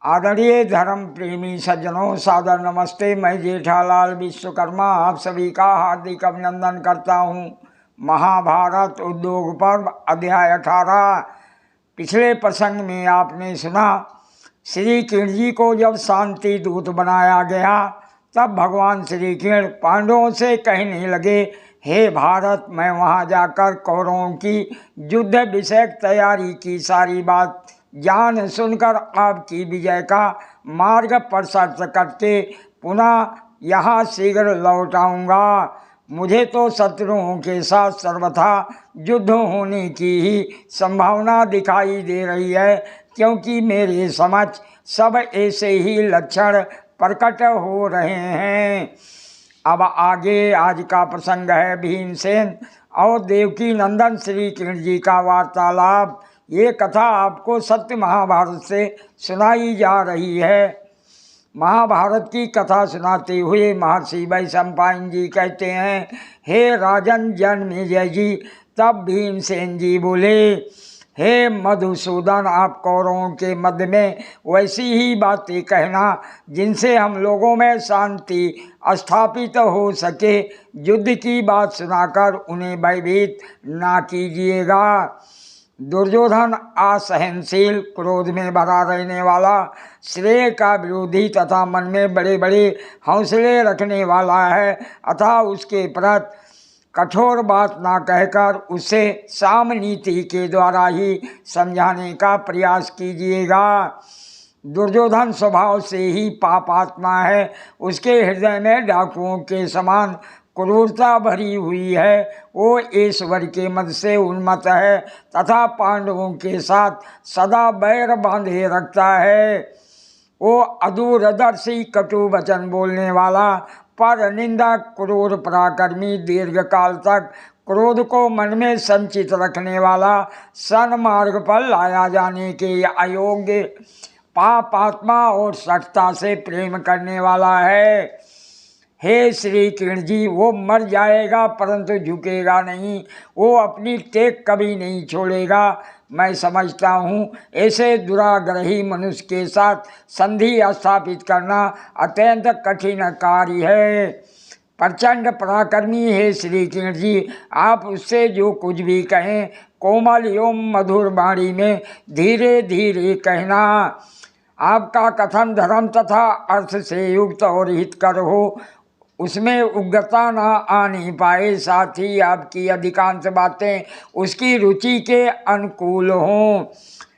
आदरणीय धर्म प्रेमी सज्जनों, सादर नमस्ते। मैं जेठालाल विश्वकर्मा आप सभी का हार्दिक अभिनंदन करता हूँ। महाभारत उद्योग पर्व अध्याय 18। पिछले प्रसंग में आपने सुना, श्री कृष्ण जी को जब शांति दूत बनाया गया तब भगवान श्री कृष्ण पांडवों से कहने लगे, हे भारत, मैं वहाँ जाकर कौरवों की युद्ध विषयक तैयारी की सारी बात जान सुनकर आपकी विजय का मार्ग प्रशस्त करके पुनः यहाँ शीघ्र लौट आऊँगा। मुझे तो शत्रुओं के साथ सर्वथा युद्ध होने की ही संभावना दिखाई दे रही है, क्योंकि मेरे समक्ष सब ऐसे ही लक्षण प्रकट हो रहे हैं। अब आगे आज का प्रसंग है भीमसेन और देवकी नंदन श्री कृष्ण जी का वार्तालाप। ये कथा आपको सत्य महाभारत से सुनाई जा रही है। महाभारत की कथा सुनाते हुए महर्षि वैशंपायन जी कहते हैं, हे राजन जन्मेजय जी। तब भीमसेन जी बोले, हे मधुसूदन, आप कौरवों के मध्य में वैसी ही बातें कहना जिनसे हम लोगों में शांति स्थापित हो सके। युद्ध की बात सुनाकर उन्हें भयभीत ना कीजिएगा। दुर्योधन असहनशील, क्रोध में भरा रहने वाला, श्रेय का विरोधी तथा मन में बड़े बड़े हौसले रखने वाला है, अतः उसके प्रति कठोर बात ना कहकर उसे साम नीति के द्वारा ही समझाने का प्रयास कीजिएगा। दुर्योधन स्वभाव से ही पापात्मा है, उसके हृदय में डाकुओं के समान क्रूरता भरी हुई है। वो ईश्वर के मद से उन्मत्त है तथा पांडवों के साथ सदा बैर बांधे रखता है। वो अदूरदर्शी कटु वचन बोलने वाला, पर निंदा, क्रूर पराक्रमी, दीर्घ काल तक क्रोध को मन में संचित रखने वाला, सन्मार्ग पर लाया जाने के अयोग्य, पापात्मा और सठता से प्रेम करने वाला है। हे श्री कृष्ण जी, वो मर जाएगा परंतु झुकेगा नहीं, वो अपनी टेक कभी नहीं छोड़ेगा। मैं समझता हूँ ऐसे दुराग्रही मनुष्य के साथ संधि स्थापित करना अत्यंत कठिन कार्य है। प्रचंड पराक्रमी है श्री कृष्ण जी, आप उससे जो कुछ भी कहें कोमल एवं मधुर वाणी में धीरे धीरे कहना। आपका कथन धर्म तथा अर्थ से युक्त और हितकर हो, उसमें उग्रता न आने पाए, साथ ही आपकी अधिकांश बातें उसकी रुचि के अनुकूल हों।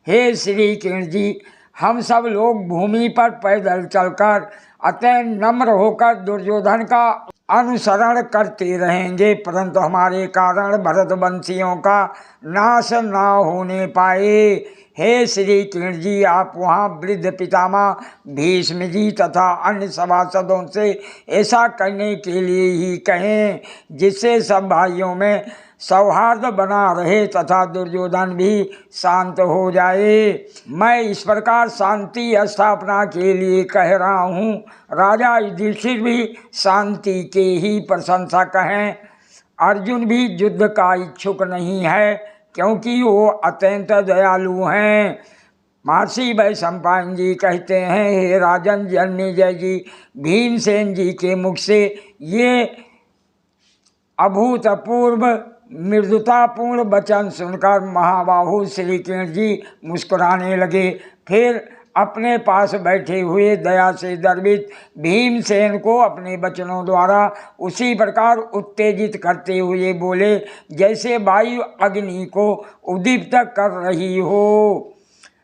हे श्री कृष्ण जी, हम सब लोग भूमि पर पैदल चलकर अत्यंत नम्र होकर दुर्योधन का अनुसरण करते रहेंगे, परंतु हमारे कारण भरतवंशियों का नाश न होने पाए। हे श्री कृष्ण जी, आप वहाँ वृद्ध पितामह भीष्म जी तथा अन्य सभासदों से ऐसा करने के लिए ही कहें जिससे सब भाइयों में सौहार्द बना रहे तथा दुर्योधन भी शांत हो जाए। मैं इस प्रकार शांति स्थापना के लिए कह रहा हूँ। राजा युधिष्ठिर भी शांति के ही प्रशंसक हैं। अर्जुन भी युद्ध का इच्छुक नहीं है, क्योंकि वो अत्यंत दयालु हैं। महर्षि वैशंपायन जी कहते हैं, हे राजन जन्मेजय जी, भीमसेन जी के मुख से ये अभूतपूर्व मृदुतापूर्ण वचन सुनकर महाबाहु श्री कृष्ण जी मुस्कुराने लगे। फिर अपने पास बैठे हुए दया से गर्वित भीमसेन को अपने वचनों द्वारा उसी प्रकार उत्तेजित करते हुए बोले जैसे वायु अग्नि को उद्दीप्त कर रही हो।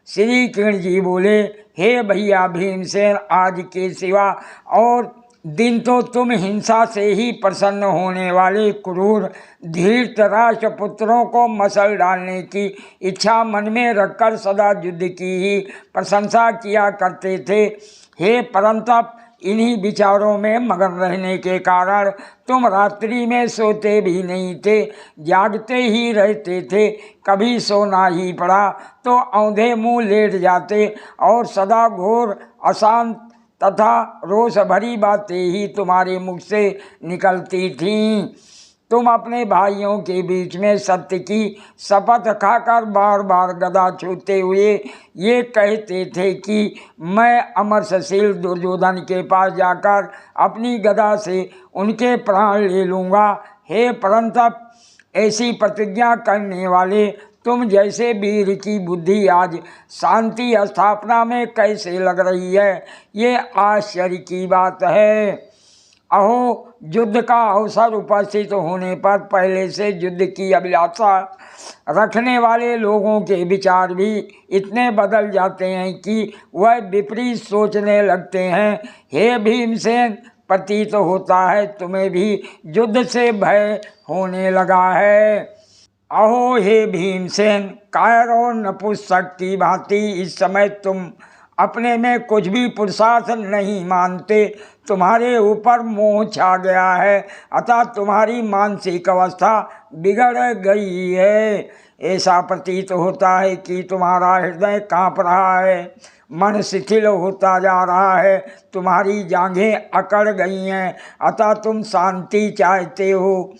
श्री कृष्ण जी बोले, हे भैया भीमसेन, आज के सिवा और दिन तो तुम हिंसा से ही प्रसन्न होने वाले क्रूर धृतराष्ट्र पुत्रों को मसल डालने की इच्छा मन में रखकर सदा युद्ध की ही प्रशंसा किया करते थे। हे परंतप, इन्हीं विचारों में मगन रहने के कारण तुम रात्रि में सोते भी नहीं थे, जागते ही रहते थे। कभी सोना ही पड़ा तो औंधे मुंह लेट जाते और सदा घोर अशांत तथा रोष भरी बातें ही तुम्हारे मुख से निकलती थीं। तुम अपने भाइयों के बीच में सत्य की शपथ खाकर बार बार गदा छूते हुए ये कहते थे कि मैं अमरशशील दुर्योधन के पास जाकर अपनी गदा से उनके प्राण ले लूँगा। हे परंतप, ऐसी प्रतिज्ञा करने वाले तुम जैसे वीर की बुद्धि आज शांति स्थापना में कैसे लग रही है, ये आश्चर्य की बात है। अहो, युद्ध का अवसर उपस्थित होने पर पहले से युद्ध की अभिलाषा रखने वाले लोगों के विचार भी इतने बदल जाते हैं कि वह विपरीत सोचने लगते हैं। हे भीमसेन, प्रतीत होता है तुम्हें भी युद्ध से भय होने लगा है। अहो हे भीमसेन, कायर और नपुंसक की भांति इस समय तुम अपने में कुछ भी पुरुषार्थ नहीं मानते। तुम्हारे ऊपर मोह छा गया है, अतः तुम्हारी मानसिक अवस्था बिगड़ गई है। ऐसा प्रतीत होता है कि तुम्हारा हृदय कांप रहा है, मन शिथिल होता जा रहा है, तुम्हारी जांघें अकड़ गई हैं, अतः तुम शांति चाहते हो।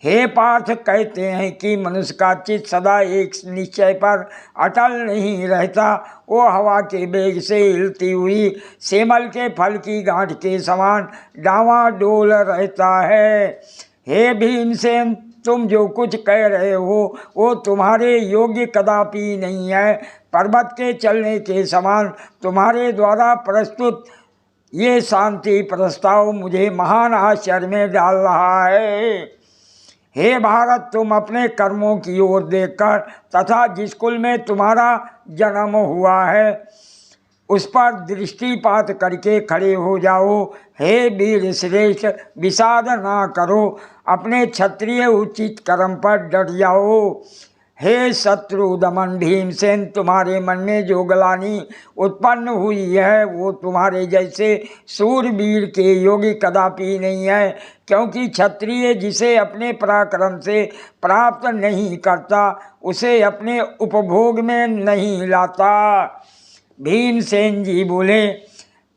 हे पार्थ, कहते हैं कि मनुष्य का चित्त सदा एक निश्चय पर अटल नहीं रहता, वो हवा के वेग से हिलती हुई सेमल के फल की गांठ के समान डावाडोल रहता है। हे भीमसेन, तुम जो कुछ कह रहे हो वो तुम्हारे योग्य कदापि नहीं है। पर्वत के चलने के समान तुम्हारे द्वारा प्रस्तुत ये शांति प्रस्ताव मुझे महान आश्चर्य में डाल रहा है। हे भारत, तुम अपने कर्मों की ओर देखकर तथा जिस कुल में तुम्हारा जन्म हुआ है उस पर दृष्टिपात करके खड़े हो जाओ। हे वीर श्रेष्ठ, विषाद ना करो, अपने क्षत्रिय उचित कर्म पर डट जाओ। हे शत्रु दमन भीमसेन, तुम्हारे मन में जो ग्लानि उत्पन्न हुई है वो तुम्हारे जैसे सूरवीर के योगी कदापि नहीं है, क्योंकि क्षत्रिय जिसे अपने पराक्रम से प्राप्त नहीं करता उसे अपने उपभोग में नहीं लाता। भीमसेन जी बोले,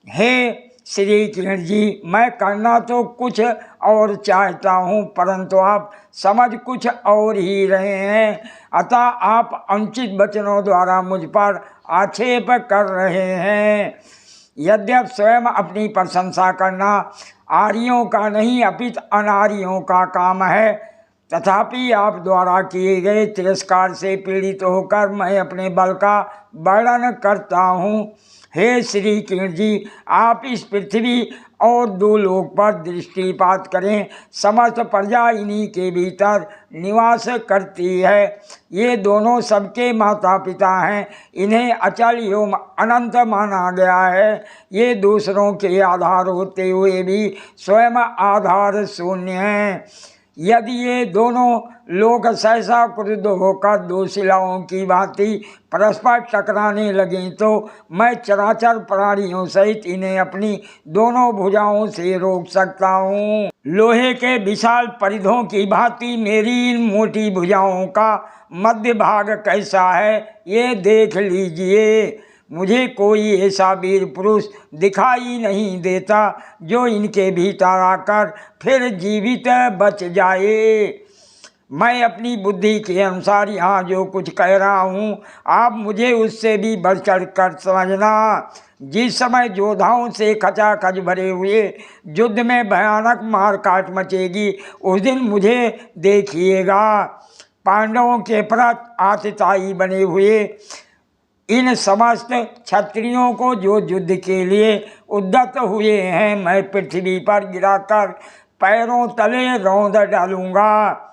हे श्री किरण जी, मैं करना तो कुछ और चाहता हूँ, परंतु आप समझ कुछ और ही रहे हैं, अतः आप अनुचित वचनों द्वारा मुझ पर आक्षेप कर रहे हैं। यद्यपि स्वयं अपनी प्रशंसा करना आर्यों का नहीं अपितु अनार्यों का काम है, तथापि आप द्वारा किए गए तिरस्कार से पीड़ित होकर मैं अपने बल का वर्णन करता हूँ। हे श्री किरण जी, आप इस पृथ्वी और दो लोक पर दृष्टिपात करें, समस्त प्रजा इन्हीं के भीतर निवास करती है। ये दोनों सबके माता पिता हैं, इन्हें अचल एवं अनंत माना गया है। ये दूसरों के आधार होते हुए भी स्वयं आधार शून्य हैं। यदि ये दोनों लोग सहसा क्रुद्ध होकर दो शिलाओं की भांति परस्पर टकराने लगें तो मैं चराचर प्राणियों सहित इन्हें अपनी दोनों भुजाओं से रोक सकता हूँ। लोहे के विशाल परिधों की भांति मेरी इन मोटी भुजाओं का मध्य भाग कैसा है ये देख लीजिए। मुझे कोई ऐसा वीर पुरुष दिखाई नहीं देता जो इनके भीतर आकर फिर जीवित बच जाए। मैं अपनी बुद्धि के अनुसार यहाँ जो कुछ कह रहा हूँ आप मुझे उससे भी बढ़ चढ़ कर समझना। जिस समय योद्धाओं से खचाखच भरे हुए युद्ध में भयानक मारकाट मचेगी उस दिन मुझे देखिएगा। पांडवों के प्रति आतिथ्यी बने हुए इन समस्त क्षत्रियों को जो युद्ध के लिए उद्यत हुए हैं मैं पृथ्वी पर गिराकर पैरों तले रौंद डालूंगा।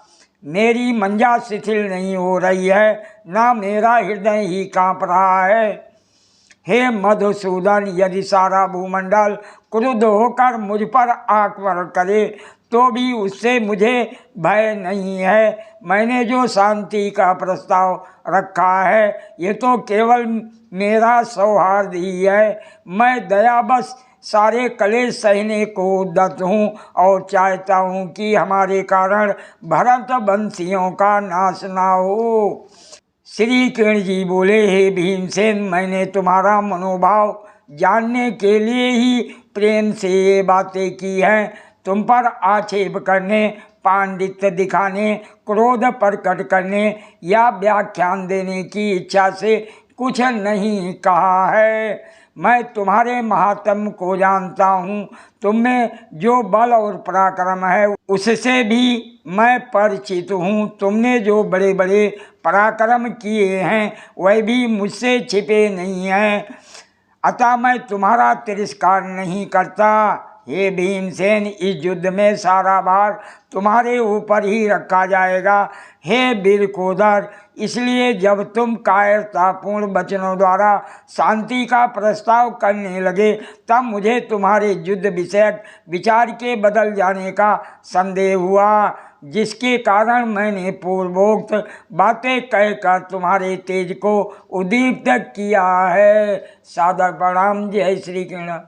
मेरी मंजा शिथिल नहीं हो रही है, ना मेरा हृदय ही कांप रहा है। हे मधुसूदन, यदि सारा भूमंडल क्रुद्ध होकर मुझ पर आक्रमण करे तो भी उससे मुझे भय नहीं है। मैंने जो शांति का प्रस्ताव रखा है ये तो केवल मेरा सौहार्द ही है। मैं दयाबश सारे कलेश सहने को उद्यत हूँ और चाहता हूँ कि हमारे कारण भरत वंशियों का नाश ना हो। श्री किरण जी बोले, हे भीमसेन, मैंने तुम्हारा मनोभाव जानने के लिए ही प्रेम से ये बातें की हैं। तुम पर आक्षेप करने पांडित्य दिखाने, क्रोध प्रकट करने या व्याख्यान देने की इच्छा से कुछ नहीं कहा है। मैं तुम्हारे महात्म को जानता हूँ। तुम में जो बल और पराक्रम है उससे भी मैं परिचित हूँ। तुमने जो बड़े बड़े पराक्रम किए हैं वह भी मुझसे छिपे नहीं हैं, अतः मैं तुम्हारा तिरस्कार नहीं करता। हे भीमसेन, इस युद्ध में सारा भार तुम्हारे ऊपर ही रखा जाएगा। हे वीरकोदर, इसलिए जब तुम कायरतापूर्ण वचनों द्वारा शांति का प्रस्ताव करने लगे तब मुझे तुम्हारे युद्ध विषयक विचार के बदल जाने का संदेह हुआ, जिसके कारण मैंने पूर्वोक्त बातें कहकर तुम्हारे तेज को उद्दीप्त किया है। सादर प्रणाम। जय श्री कृष्ण।